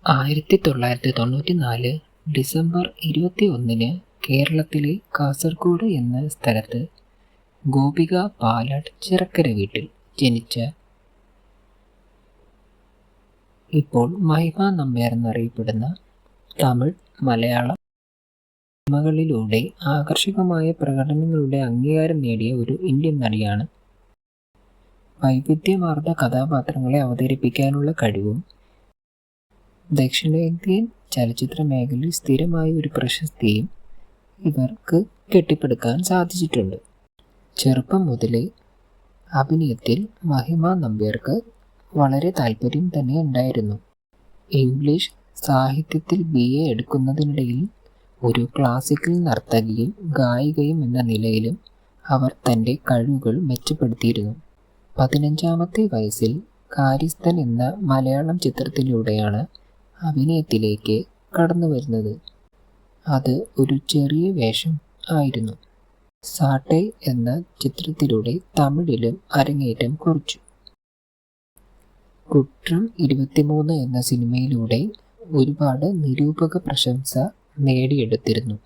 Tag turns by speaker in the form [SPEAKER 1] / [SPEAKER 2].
[SPEAKER 1] 1994 December 21 കേരളത്തിലെ കാസർഗോഡ് എന്ന സ്ഥലത്ത് ഗോപിക പാലാട്ട് ചിറക്കര വീട്ടിൽ ജനിച്ച ഇപ്പോൾ മഹിമ നമ്പ്യാർ എന്നറിയപ്പെടുന്ന തമിഴ്, മലയാളം സിനിമകളിലൂടെ ആകർഷകമായ പ്രകടനങ്ങളുടെ അംഗീകാരം നേടിയ ഒരു ഇന്ത്യൻ നടിയാണ്. വൈവിധ്യമാർന്ന കഥാപാത്രങ്ങളെ അവതരിപ്പിക്കാനുള്ള കഴിവും ദക്ഷിണേന്ത്യൻ ചലച്ചിത്ര മേഖലയിൽ സ്ഥിരമായ ഒരു പ്രശസ്തിയും ഇവർക്ക് കെട്ടിപ്പടുക്കാൻ സാധിച്ചിട്ടുണ്ട്. ചെറുപ്പം മുതലേ അഭിനയത്തിൽ മഹിമ നമ്പ്യാർക്ക് വളരെ താല്പര്യം തന്നെ ഉണ്ടായിരുന്നു. ഇംഗ്ലീഷ് സാഹിത്യത്തിൽ BA എടുക്കുന്നതിനിടയിൽ ഒരു ക്ലാസിക്കൽ നർത്തകിയും ഗായികയും എന്ന നിലയിലും അവർ തൻ്റെ കഴിവുകൾ മെച്ചപ്പെടുത്തിയിരുന്നു. 15ാമത്തെ വയസ്സിൽ കാര്യസ്ഥൻ എന്ന മലയാളം ചിത്രത്തിലൂടെയാണ് അഭിനയത്തിലേക്ക് കടന്നു വരുന്നത്. അത് ഒരു ചെറിയ വേഷം ആയിരുന്നു. സാട്ടേ എന്ന ചിത്രത്തിലൂടെ തമിഴിലും അരങ്ങേറ്റം കുറിച്ചു. കുറ്റം 23 എന്ന സിനിമയിലൂടെ ഒരുപാട് നിരൂപക പ്രശംസ നേടിയെടുത്തിരുന്നു.